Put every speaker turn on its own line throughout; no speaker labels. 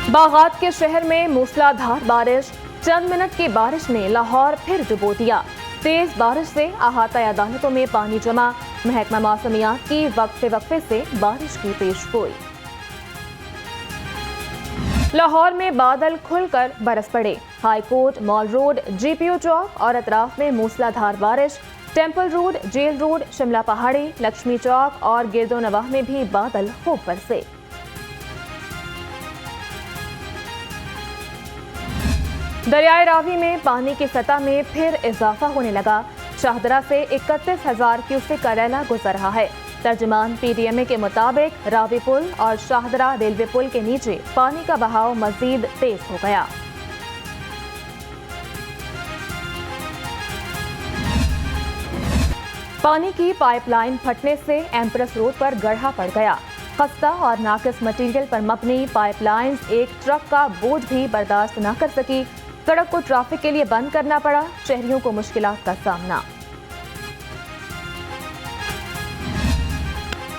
बागात के शहर में मूसलाधार बारिश। चंद मिनट की बारिश ने लाहौर फिर डुबो दिया। तेज बारिश से अहाता अदालतों में पानी जमा। महकमा मौसमियात की वक्फे से बारिश की पेशगोई। लाहौर में बादल खुलकर बरस पड़े। हाईकोर्ट, मॉल रोड, GPO चौक और अतराफ में मूसलाधार बारिश। Temple road, jail road, Shimla Pahari, Lakshmi चौक और गिरदोनवाह में भी बादल खूब बरसे। दरियाए रावी में पानी की सतह में फिर इजाफा होने लगा। शाहदरा से 31,000 क्यूसेक का रैला गुजर रहा है। तर्जुमान PDMA के मुताबिक रावी पुल और शाहदरा रेलवे पुल के नीचे पानी का बहाव मजीद तेज हो गया। पानी की पाइपलाइन फटने से एम्प्रेस रोड पर गड्ढा पड़ गया। खस्ता और नाकिस मटीरियल पर मबनी पाइपलाइंस एक ट्रक का बोझ भी बर्दाश्त न कर सकी। सड़क को ट्रैफिक के लिए बंद करना पड़ा। शहरियों को मुश्किलात का सामना।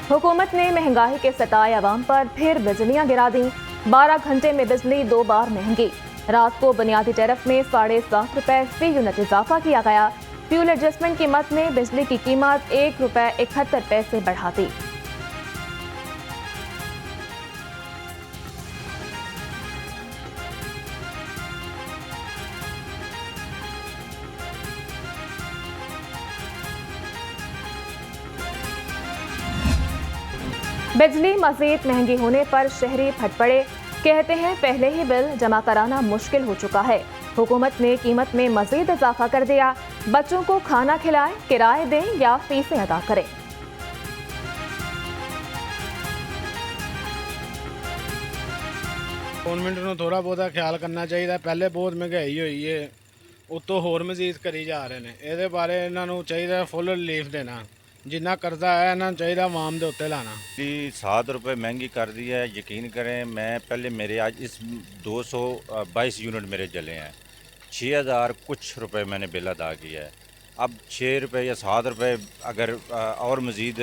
हुकूमत ने महंगाई के सताए अवाम पर फिर बिजलियां गिरा दी। 12 घंटे में बिजली 2 बार महंगी। रात को बुनियादी टैरिफ में 7.5 रुपए फी यूनिट इजाफा किया गया। फ्यूल एडजस्टमेंट की मद में बिजली की कीमत 1 रुपए 71 पैसे बढ़ा दी। बिजली मजीद महंगी होने पर शहरी फट पड़े। कहते हैं पहले ही बिल जमा कराना मुश्किल हो चुका है। हुकूमत ने कीमत में मजीद इजाफा कर दिया। बच्चों को खाना खिलाएं, किराए दें या फीसें अदा करें।
गवर्नमेंट ਨੂੰ थोड़ा बहुत ख्याल करना चाहिए। पहले बहुत महंगाई हुई है, उतों होर मजीद करी जा रहे हैं। ਇਹਦੇ ਬਾਰੇ ਇਹਨਾਂ ਨੂੰ ਚਾਹੀਦਾ ਫੁੱਲ ਰਿਲੀਫ ਦੇਣਾ। जिन्ना कर्जा है इन्हों चाहिए आवाम के उत्ते लाना।
7 रुपये महंगी कर दी है। यकीन करें, मैं पहले मेरे आज इस 222 यूनिट मेरे जले हैं। 6,000 कुछ रुपए मैंने बिल अदा किया है। अब 6 रुपये या 7 रुपये अगर और मज़ीद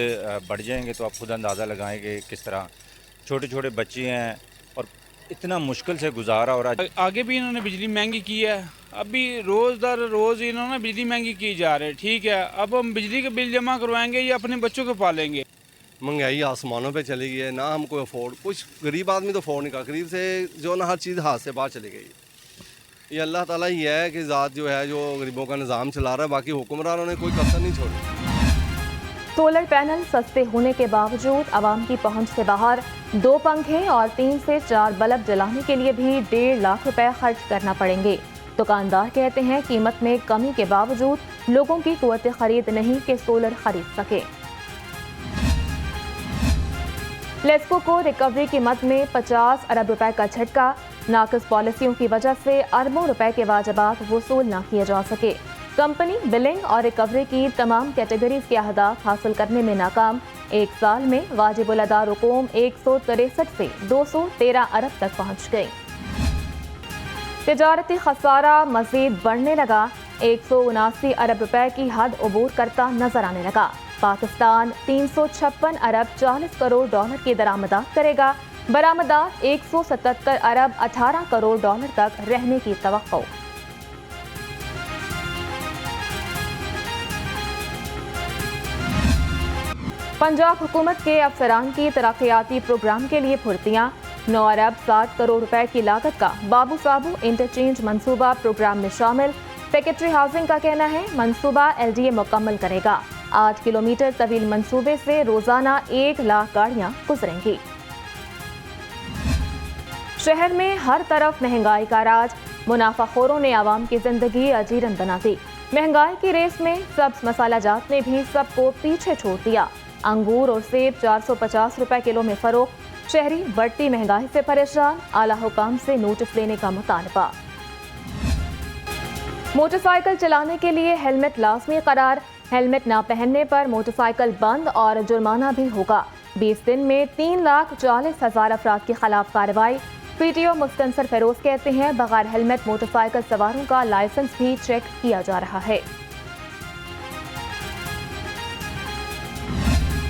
बढ़ जाएंगे तो आप खुद अंदाज़ा लगाएंगे किस तरह। छोटे छोटे बच्चे हैं और इतना मुश्किल से गुजारा हो रहा है।
आगे भी इन्होंने बिजली महंगी की है, अभी रोज़ दर रोज़ इन्होंने बिजली महंगी की जा रही है। ठीक है, अब हम बिजली के बिल जमा करवाएंगे या अपने बच्चों को पालेंगे।
महंगाई आसमानों पे चली गई है ना। हम कोई अफोर्ड, कुछ गरीब आदमी तो अफोर्ड नहीं कर, गरीब से जो ना हर चीज़ हाथ से बाहर चली गई। ये अल्लाह ताला ही है कि ज़ात जो है जो गरीबों का निज़ाम चला रहा है। बाकी हुक्मरानों ने कोई कसर नहीं छोड़ी।
सोलर पैनल सस्ते होने के बावजूद आवाम की पहुंच से बाहर। 2 पंखे और 3 से 4 बल्ब जलाने के लिए भी 1.5 लाख रुपए खर्च करना पड़ेंगे। दुकानदार कहते हैं कीमत में कमी के बावजूद लोगों की कुव्वत खरीद नहीं कि सोलर खरीद सके। लेस्को को रिकवरी की मद में 50 अरब रुपए का झटका। नाकिस पॉलिसियों की वजह से अरबों रुपए के वाजिबात वसूल न किए जा सके। कंपनी बिलिंग और रिकवरी की तमाम कैटेगरीज के अहदाफ हासिल करने में नाकाम। 1 साल में वाजिबुल अदा रकूम 163 से 213 अरब तक पहुँच गई। तिजारती खसारा मजीद बढ़ने लगा। 179 अरब रुपए की हद अबूर करता नजर आने लगा। पाकिस्तान 356 अरब 40 करोड़ डॉलर की दरामदात करेगा। बरामदात 177 अरब 18 करोड़ डॉलर तक रहने की तवक्को। पंजाब हुकूमत के अफसरान की तरक्याती प्रोग्राम के लिए फुर्तियां। 9 अरब 60 करोड़ रुपए की लागत का बाबू साबू इंटरचेंज मंसूबा प्रोग्राम में शामिल। सेक्रेटरी हाउसिंग का कहना है मंसूबा LDA मुकम्मल करेगा। 8 किलोमीटर तवील मंसूबे से रोजाना 1 लाख गाड़ियां गुजरेंगी। शहर में हर तरफ महंगाई का राज। मुनाफाखोरों ने आवाम की जिंदगी अजीरन बना दी। महंगाई की रेस में सब्ज मसाला जात ने भी सबको पीछे छोड़ दिया। अंगूर और सेब 450 रुपए किलो में फरोख्त। शहरी बढ़ती महंगाई से परेशान। आला हुकाम से नोटिस लेने का मुतालबा। मोटरसाइकिल चलाने के लिए हेलमेट लाजमी करार। हेलमेट न पहनने पर मोटरसाइकिल बंद और जुर्माना भी होगा। 20 दिन में 3,40,000 अफराद के खिलाफ कार्रवाई। PTO मुस्तनसर फेरोज कहते हैं बगैर हेलमेट मोटरसाइकिल सवारों का लाइसेंस भी चेक किया जा रहा है।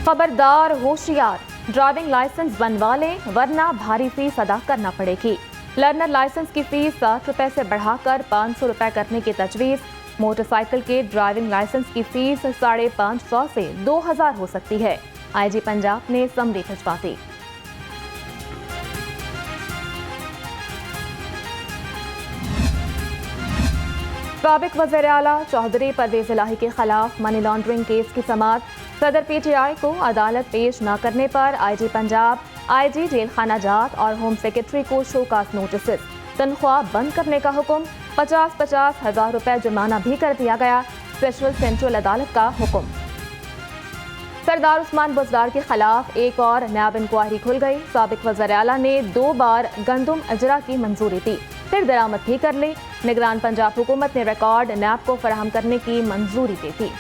खबरदार, होशियार, ड्राइविंग लाइसेंस बनवा लें वरना भारी फीस अदा करना पड़ेगी। लर्नर लाइसेंस की फीस 60 रुपए से बढ़ाकर 500 रुपए करने की तजवीज़। मोटरसाइकिल के ड्राइविंग लाइसेंस की फीस 550 से 2000 हो सकती है। आईजी पंजाब ने समरी भिजवा दी। साबिक वज़ीर आला चौधरी परवेज इलाही के खिलाफ मनी लॉन्ड्रिंग केस की समाअत। सदर पीटीआई को अदालत पेश न करने पर आईजी पंजाब, आईजी जेल खाना जात और होम सेक्रेटरी को शोकास नोटिस। तनख्वाह बंद करने का हुक्म। 50-50 हज़ार रुपए जुर्माना भी कर दिया गया। स्पेशल सेंट्रल अदालत का हुक्म। सरदार उस्मान बुज़दार के खिलाफ एक और नैब इंक्वायरी खुल गई। साबिक वज़ीर आला ने 2 बार गंदुम अजरा की मंजूरी दी, फिर दरामद भी कर ली। निगरान पंजाब हुकूमत ने रिकॉर्ड नैब को फराहम करने की मंजूरी दे दी।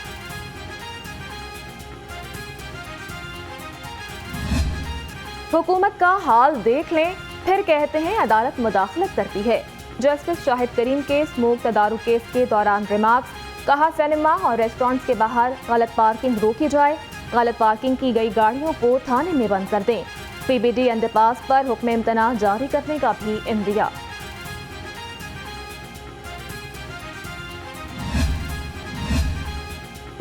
हुकूमत का हाल देख लें, फिर कहते हैं अदालत मुदाखलत करती है। जस्टिस शाहिद करीम के स्मोक तदारुक केस के दौरान रिमार्क्स। कहा सिनेमा और रेस्टोरेंट्स के बाहर गलत पार्किंग रोकी जाए। गलत पार्किंग की गई गाड़ियों को थाने में बंद कर दें। पीबीडी अंडरपास पर हुक्म इम्तना जारी करने का भी इंदिया।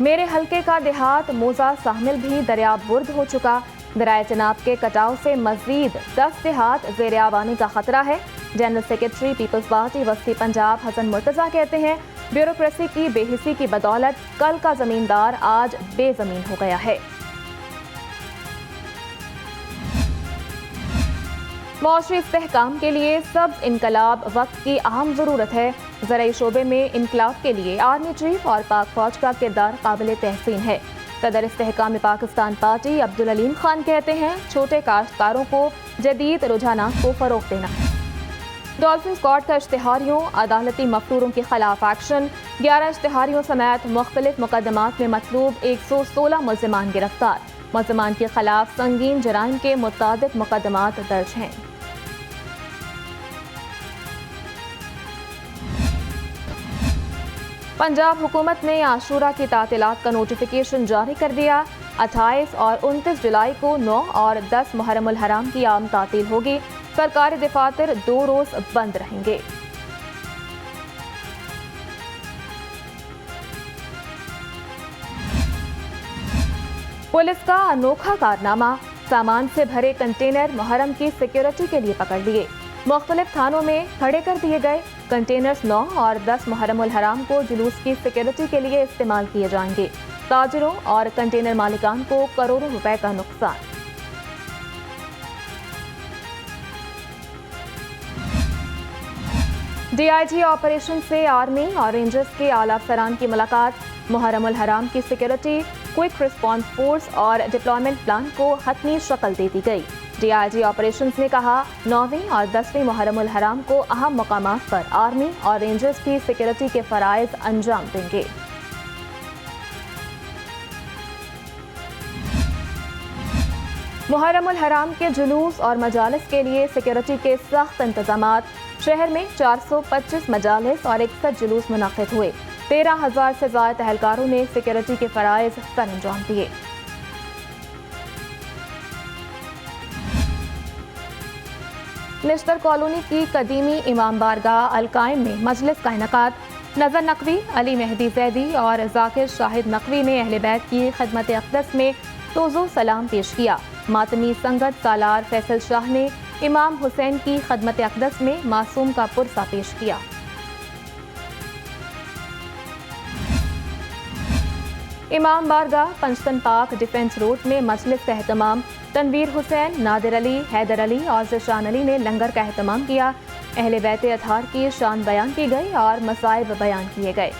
मेरे हल्के का देहात मोजा शामिल भी दरियाबुर्द हो चुका। दरिया चनाब के कटाव से मजीद 10 देहात ज़ेर-ए-आब आने का खतरा है। जनरल सेक्रेटरी पीपल्स पार्टी वस्ती पंजाब हसन मुर्तजा कहते हैं, ब्यूरोक्रेसी की बेहिसी की बदौलत कल का जमींदार आज बेजमीन हो गया है। मौशरी इस्तेहकाम के लिए सब्ज इनकलाब वक्त की अहम ज़रूरत है। ज़राई शोबे में इनकलाब के लिए आर्मी चीफ और पाक फौज का किरदार काबिल तहसीन है। सदर इस्तेहकाम पाकिस्तान पार्टी अब्दुल अलीम खान कहते हैं, छोटे काश्तकारों को जदीद रुझानात को फ़रोग़ देना। डॉल्फिन स्क्वाड का इश्तिहारियों, अदालती मफरूरों के खिलाफ एक्शन। 11 इश्तिहारियों समेत मुख्तलिफ मुकदमात में मतलूब 116 मुल्ज़िमान गिरफ्तार। मुल्ज़िमान के खिलाफ संगीन जराइम के मुतादिद मुकदमात दर्ज हैं। पंजाब हुकूमत ने आशूरा की तातीलात का नोटिफिकेशन जारी कर दिया। 28 और 29 जुलाई को 9 और 10 मुहर्रमुल हराम की आम तातील होगी। सरकारी दफातर 2 रोज बंद रहेंगे। पुलिस का अनोखा कारनामा। सामान से भरे कंटेनर मुहर्रम की सिक्योरिटी के लिए पकड़ लिए। मुख्तलिफ थानों में खड़े कर दिए गए। कंटेनर्स 9 और 10 मुहर्रमुल हराम को जुलूस की सिक्योरिटी के लिए इस्तेमाल किए जाएंगे। ताजिरों और कंटेनर मालिकान को करोड़ों रुपए का नुकसान। डीआईजी ऑपरेशन से आर्मी और रेंजर्स के आला अफसरान की मुलाकात। मुहर्रमुल हराम की सिक्योरिटी, क्विक रिस्पांस फोर्स और डिप्लॉयमेंट प्लान को हतमी शक्ल दे दी गई। डीआईजी ऑपरेशंस ने कहा, 9वीं और 10वीं मुहर्रमुल हराम को अहम मकामात पर आर्मी और रेंजर्स की सिक्योरिटी के फराइज अंजाम देंगे। मुहर्रमुल हराम के जुलूस और मजालिस के लिए सिक्योरिटी के सख्त इंतजामात। शहर में 425 मजालिस और 61 जुलूस मुनाकिद हुए। 13,000 से ज़ायद अहलकारों ने सिक्योरिटी के फराइज सर अंजाम दिए। निश्तर कॉलोनी की कदीमी इमाम बारगाह अल-कायम में मजलिस का इनेकाद। नज़र नकवी, अली मेहदी जैदी और जाकिर शाहिद नकवी ने अहले बैत की खिदमत अक़दस में तोज़ो सलाम पेश किया। मातमी संगत सालार फैसल शाह ने इमाम हुसैन की खिदमत अक़दस में मासूम का पुरसा पेश किया। इमाम बारगाह पंचतन पाक डिफेंस रोड में मजलिस का एहतमाम। तनवीर हुसैन, नादिर अली, हैदर अली और ज़शान अली ने लंगर का एहतमाम किया। अहले बैत अतहार की शान बयान की गई और मसाइब बयान किए गए।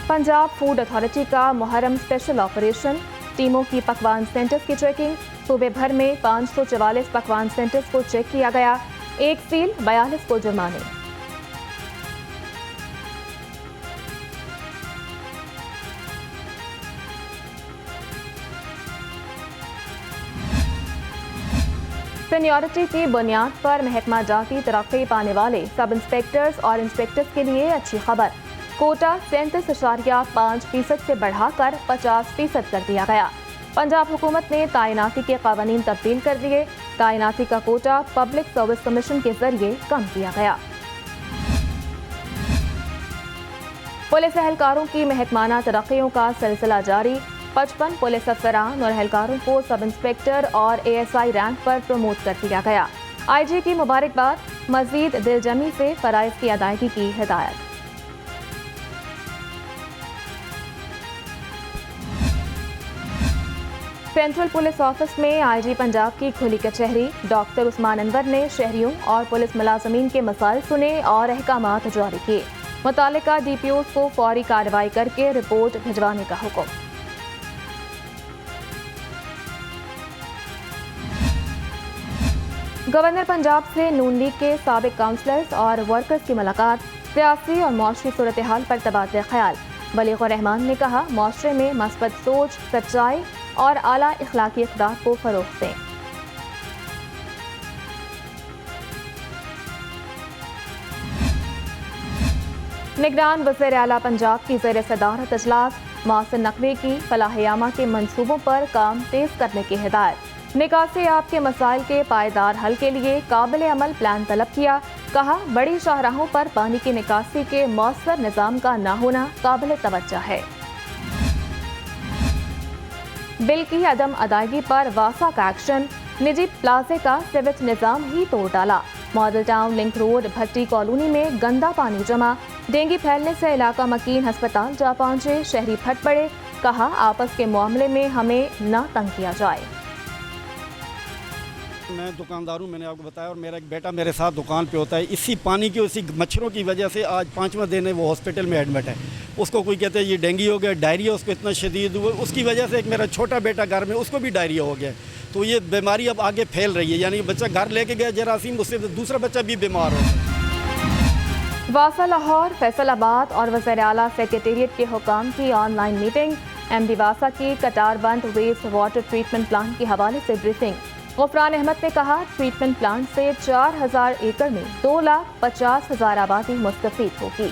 पंजाब फूड अथॉरिटी का मुहर्रम स्पेशल ऑपरेशन। टीमों की पकवान सेंटर्स की चेकिंग। सूबे भर में 544 पकवान सेंटर्स को चेक किया गया। एक सील, 42 को जुर्माने। सीनियरिटी की बुनियाद पर महकमा जाती तरक्की पाने वाले सब इंस्पेक्टर्स और इंस्पेक्टर्स के लिए अच्छी खबर। कोटा 37.5% से बढ़ाकर 50% कर दिया गया। पंजाब हुकूमत ने तैनाती के कानून तब्दील कर दिए। तैनाती का कोटा पब्लिक सर्विस कमीशन के जरिए कम किया गया। पुलिस एहलकारों की महकमाना तरक्कियों का सिलसिला जारी। 55 पुलिस अफसरान और एहलकारों को सब इंस्पेक्टर और ASI रैंक पर प्रमोट कर दिया गया। IG की मुबारकबाद। मजीद दिलजमी से फराइज की अदायगी की हिदायत। सेंट्रल पुलिस ऑफिस में IG पंजाब की खुली कचहरी। डॉक्टर उस्मान अनवर ने शहरियों और पुलिस मुलाजमीन के मसाइल सुने और अहकामात जारी किए। मुतालिका DPOs को फौरी कार्रवाई करके रिपोर्ट भिजवाने का हुक्म। गवर्नर पंजाब से नून लीग के साबिक काउंसलर्स और वर्कर्स की मुलाकात। सियासी और मौसमी सूरत हाल पर तबादला ख्याल। बलीग रहमान ने कहा, माशरे में मस्बत सोच, सच्चाई और आला इखलाकी इक़दार को फरोग़ दें। निगरान वज़ीर आला पंजाब की ज़ेर सदारत इजलास। मौसर नकवी की फलाह-ए-आमा के मंसूबों पर काम तेज करने की हिदायत। निकासी आपके मसाइल के पायदार हल के लिए काबिल अमल प्लान तलब किया। कहा, बड़ी शाहराहों पर पानी की निकासी के मौसर निज़ाम का न होना काबिल तवज्जो है। बिल की अदम अदायगी पर वासा का एक्शन। निजी प्लाजे का सिविज निज़ाम ही तोड़ डाला। मॉडल टाउन लिंक रोड भट्टी कॉलोनी में गंदा पानी जमा। डेंगू फैलने से इलाका मकीन अस्पताल जा पहुंचे। शहरी फट पड़े। कहा, आपस के मामले में हमें न तंग किया जाए।
मैं दुकानदार हूँ, मैंने आपको बताया, और मेरा एक बेटा मेरे साथ दुकान पे होता है। इसी पानी की, इसी मच्छरों की वजह से आज 5वां दिन है वो हॉस्पिटल में एडमिट है। उसको कोई कहते हैं ये डेंगू हो गया, डायरिया उसको इतना शदीद हुआ। उसकी वजह से एक मेरा छोटा बेटा घर में, उसको भी डायरिया हो गया। तो ये बीमारी अब आगे फैल रही है, यानी बच्चा घर लेके गया जरासीम, उससे दूसरा बच्चा भी बीमार हो गया।
वासा, लाहौर, फैसलाबाद और वज़ीर आला सेक्रेटेरिएट के हुकाम की ऑनलाइन मीटिंग। MD वासा की कटारबंद वेस्ट वाटर ट्रीटमेंट प्लांट के हवाले से ब्रीफिंग। गुफरान अहमद ने कहा, ट्रीटमेंट प्लांट से 4000 एकड़ में 2,50,000 आबादी मुस्तफीद होगी।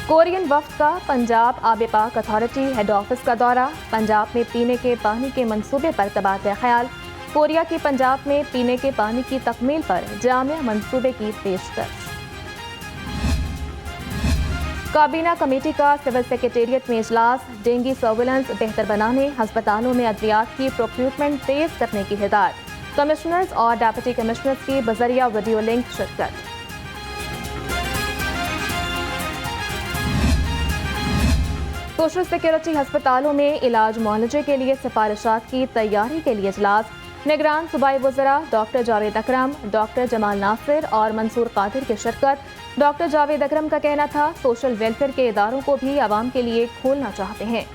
कोरियन वफ्द का पंजाब आबे पाक अथॉरिटी हेड ऑफिस का दौरा। पंजाब में पीने के पानी के मंसूबे पर तबादला ख्याल। कोरिया की पंजाब में पीने के पानी की तकमील पर जामिया मंसूबे की पेशकश। काबीना कमेटी का सिविल सेक्रेटेरिएट में इजलास। डेंगू सर्विलेंस बेहतर बनाने, हस्पतालों में अद्वियात की प्रोक्यूरमेंट तेज करने की हिदायत। कमिश्नर्स और डेप्यूटी कमिश्नर्स की बजरिया वीडियो लिंक शिरकत। सोशल सिक्योरिटी अस्पतालों में इलाज मुआलजे के लिए सिफारिशात की तैयारी के लिए इजलास। निगरान सूबाई वज़रा डॉक्टर जावेद अकरम, डॉक्टर जमाल नासिर और मंसूर कादिर की शिरकत। डॉक्टर जावेद अकरम का कहना था, सोशल वेलफेयर के इदारों को भी आवाम के लिए खोलना चाहते हैं।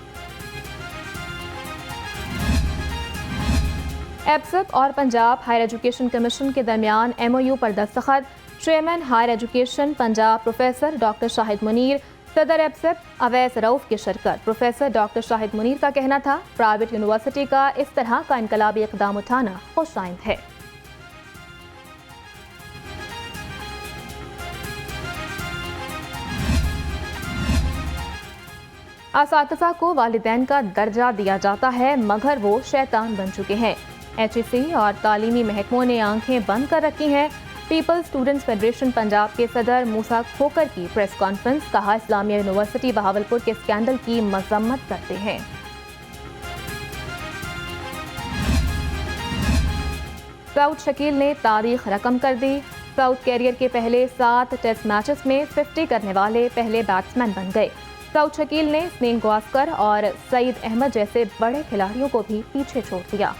एब्सप और पंजाब हायर एजुकेशन कमीशन के दरमियान MOU पर दस्तखत। Chairman higher education Punjab professor doctor Shahid Munir, सदर एब्सप अवैस रऊफ की शिरकत। प्रोफेसर डॉक्टर शाहिद मुनीर का कहना था, प्राइवेट यूनिवर्सिटी का इस तरह का इनकलाबी इक़दाम उठाना खुशाइंद है। असातिज़ा को वालिदैन का दर्जा दिया जाता है, मगर वो शैतान बन चुके हैं। HEC और तालीमी महकमों ने आंखें बंद कर रखी हैं। पीपल्स स्टूडेंट्स फेडरेशन पंजाब के सदर मूसा खोकर की प्रेस कॉन्फ्रेंस। कहा, इस्लामिया यूनिवर्सिटी बहावलपुर के स्कैंडल की मजम्मत करते हैं। सऊद शकील ने तारीख रकम कर दी। सऊद कैरियर के पहले 7 टेस्ट मैचेस में 50 करने वाले पहले बैट्समैन बन गए। सऊद शकील ने स्नेन गवास्कर और सईद अहमद जैसे बड़े खिलाड़ियों को भी पीछे छोड़ दिया।